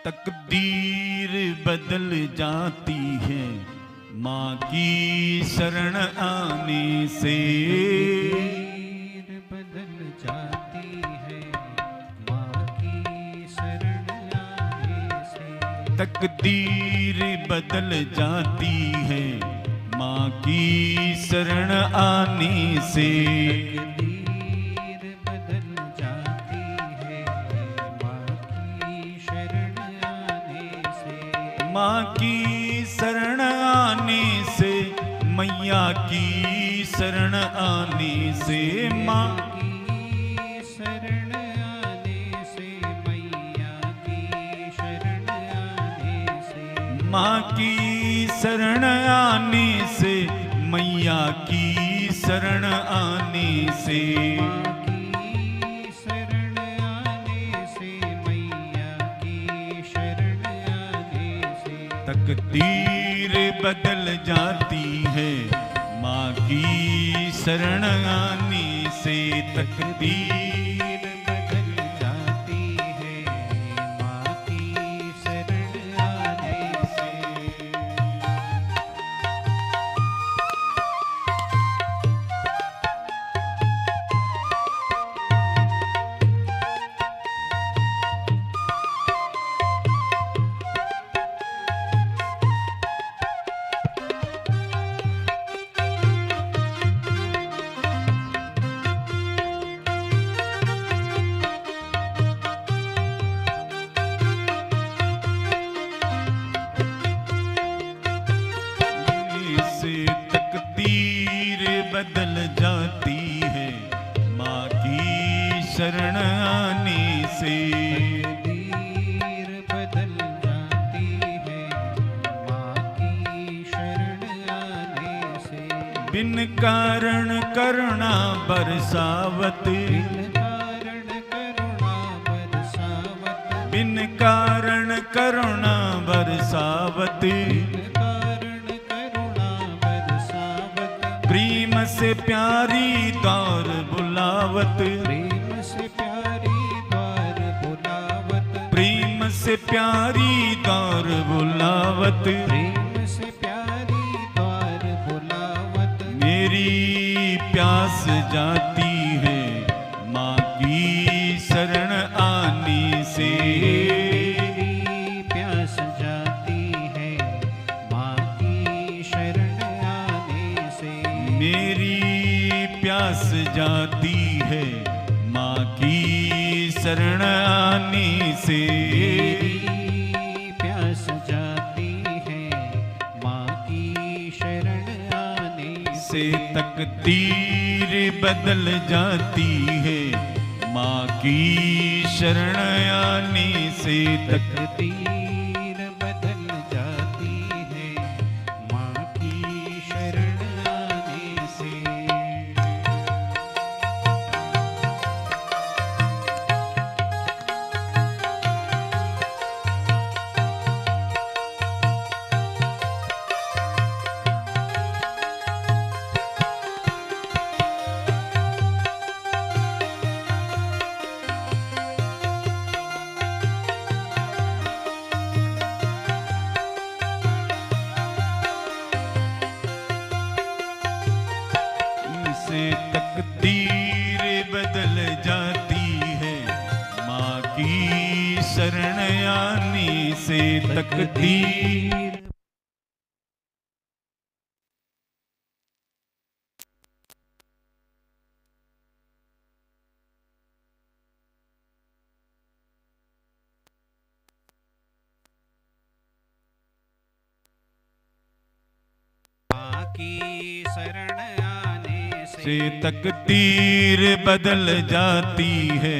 तकदीर बदल जाती है माँ की शरण आने से। तकदीर बदल जाती है माँ की शरण आने से। तकदीर बदल जाती है माँ की शरण आने से। तकदीर बदल जाती है माँ की शरण आने से। माँ की शरण आने से, मैया की शरण आने से। माँ की शरण आने से, मैया की शरण आने से। माँ की शरण आने से, मैया की शरण आने से। माँ की शरण आने से, मैया की शरण आने से। तकदीर बदल जाती है माँ की शरण आने से। तकदीर बदल जाती है माँ की शरण आने से। से तकदीर बदल जाती है माँ की शरण आने से। तकदीर बदल जाती है माँ की शरण आने से। बिन कारण करुणा बरसावत, बिन कारण करुणा बरसावत। बिन कारण करुणा बरसावत। बिन कारण करुणा बरसावत। प्रेम से प्यारी द्वार बुलावत। प्रेम से प्यारी द्वार बुलावत। प्रेम से प्यारी द्वार बुलावत। प्रेम से प्यारी द्वार बुलावत। मेरी प्यास जाती है माँ की शरण आने से। मेरी प्यास जाती है माँ की शरण आने से। मेरी प्यास जाती है माँ की शरण आने से। मेरी प्यास जाती है माँ की शरण आने से तकदीर बदल जाती है माँ की शरण आने से। तकदीर बदल जाती है माँ की शरण आने से। से तकदीर बदल जाती है माँ की शरण आने से। तकदीर माँ की शरण आने से तकदीर बदल जाती है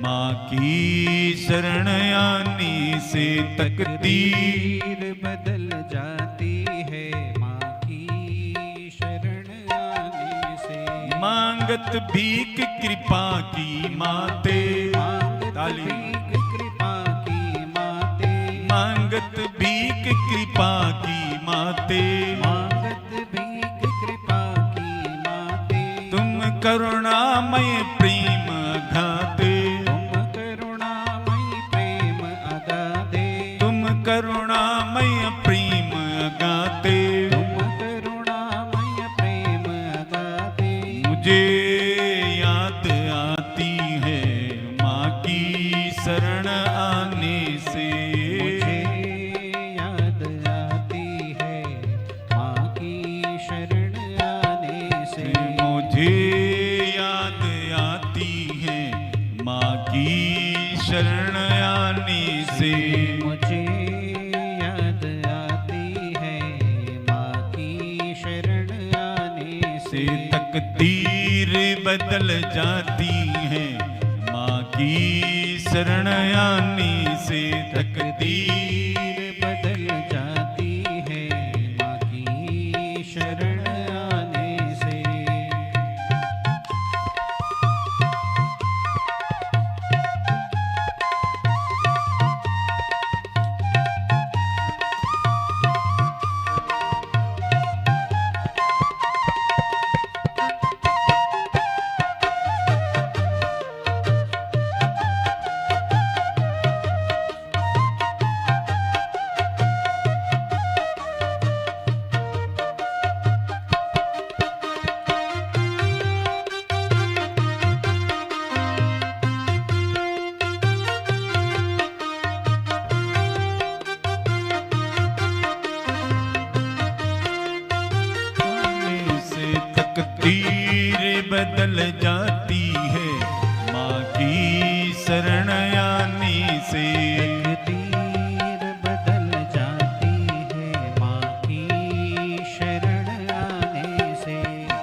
माँ की शरण आने से। तकदीर बदल जाती है माँ की शरण आने से। मांगत भीख कृपा की माते। ताली। कृपा की माते। मांगत भीख कृपा की माते। मांगत भीख कृपा की माते। तुम करुणामय प्रेम अगाधे। तुम करुणामय प्रेम अगाधे। की शरण आने से मुझे याद आती है माँ की शरण आने से से। तकदीर बदल जाती है माँ की शरण आने से तकदीर बदल जाती है माँ की शरण आने से। से तकदीर बदल जाती है माँ की शरण आने से तकदीर बदल जाती है माँ की शरण आने से।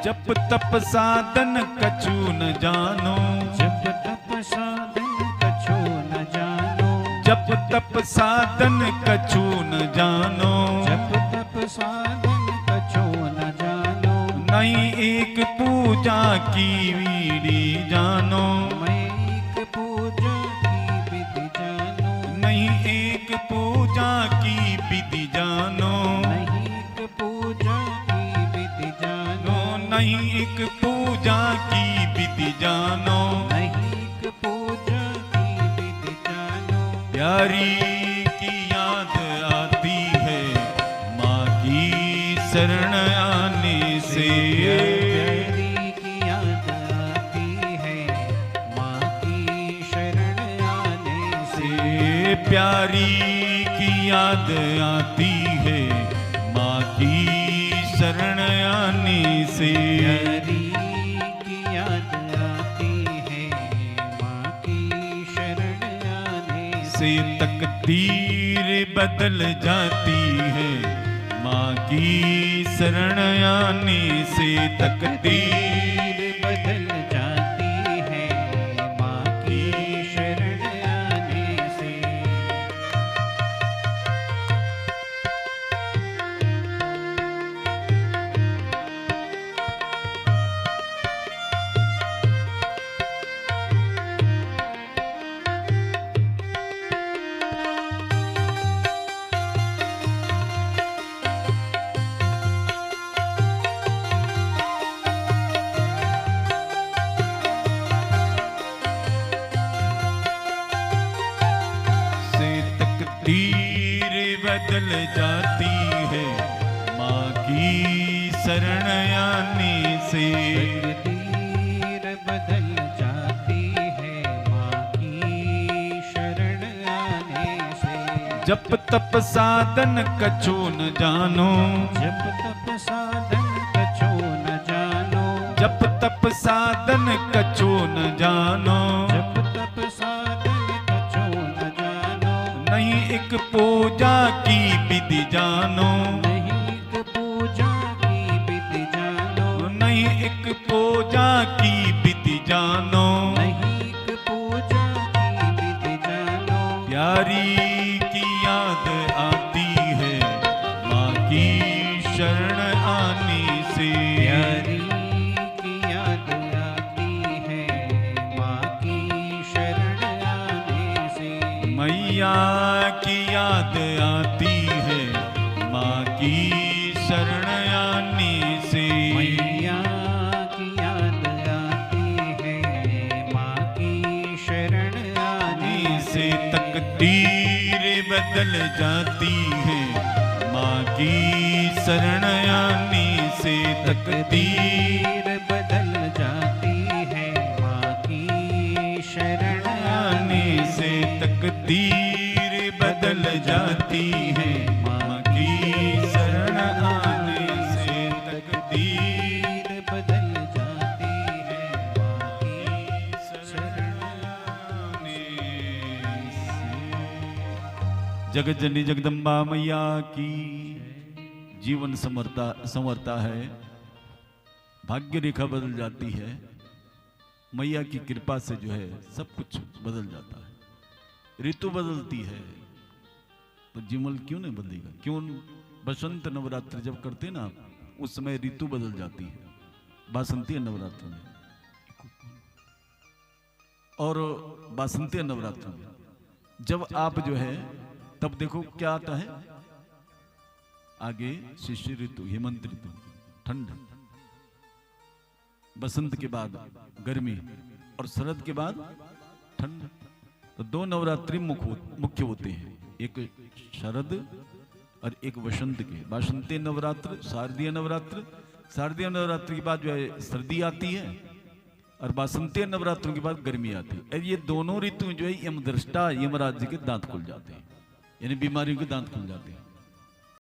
जप तप साधन कछु न जानो जब तप साधन कछु न जानो। जप तप साधन कछु न जानो जब तप साधन कछु न जानो। नहीं एक पूजा की विधि जानो मैं एक पूजा की विधि जानो। नहीं एक पूजा की विधि जानो नहीं एक पूजा की विधि जानो। नहीं एक पूजा की विधि जानो नहीं एक पूजा की विधि जानो। प्यारी की याद आती है माँ की शरण आने से प्यारी की याद आती है माँ की शरण आने से। से प्यारी की याद आती है माँ की शरण आने से प्यारी की याद आती है माँ की शरण आने से। से तकदीर बदल जाती है माँ की शरण आने से तकदीर बदल जाती है माँ की शरण आने से। से तकदीर बदल जाती है माँ की शरण आने से तकदीर बदल जाती है माँ की शरण आने से। जप तप साधन कछु न जानो जब तप साधन कछु न जानो। जप तप साधन कछु न जानो जब तप साधन कछु न जानो। नहीं एक पूजा की विधि जानो नहीं एक पूजा की विधि जानो। नहीं एक पूजा की विधि जानो नहीं एक पूजा की विधि जानो। प्यारी की याद आती है माँ की शरण आने से प्यारी की याद आती है माँ की शरण आने से। मैया की याद आती है माँ की शरण आने से मैया की याद आती है माँ की शरण आने से तकदीर बदल जाती है माँ की शरण आने से तकदीर बदल जाती है माँ की शरण आने से तकदीर बदल जाती है माँ की शरण आने से तकदीर बदल जाती है माँ की शरण जगत जननी जगदम्बा मैया की जीवन संवरता है, भाग्य रेखा बदल जाती है। मैया की कृपा से जो है सब कुछ बदल जाता है। ऋतु बदलती है तो जीवन क्यों नहीं बदलेगा? क्यों? बसंत नवरात्र जब करते ना उस समय ऋतु बदल जाती है, बासंती नवरात्र में। और बासंती नवरात्र में जब आप जो है तब देखो क्या आता है आगे, शिशिर ऋतु, हेमंत ऋतु, ठंड, बसंत के बाद गर्मी और शरद के बाद ठंड। तो दो नवरात्रि मुख्य होते हैं, एक शरद और एक वसंत के। बासंती नवरात्र, शारदीय नवरात्र, शारदीय नवरात्र के बाद जो है सर्दी आती है और बासंती नवरात्रों के बाद गर्मी आती है। ये दोनों ऋतु जो है यमदृष्टा, यमराज जी के दांत खुल जाते हैं, यानी बीमारियों के दांत खुल जाते हैं।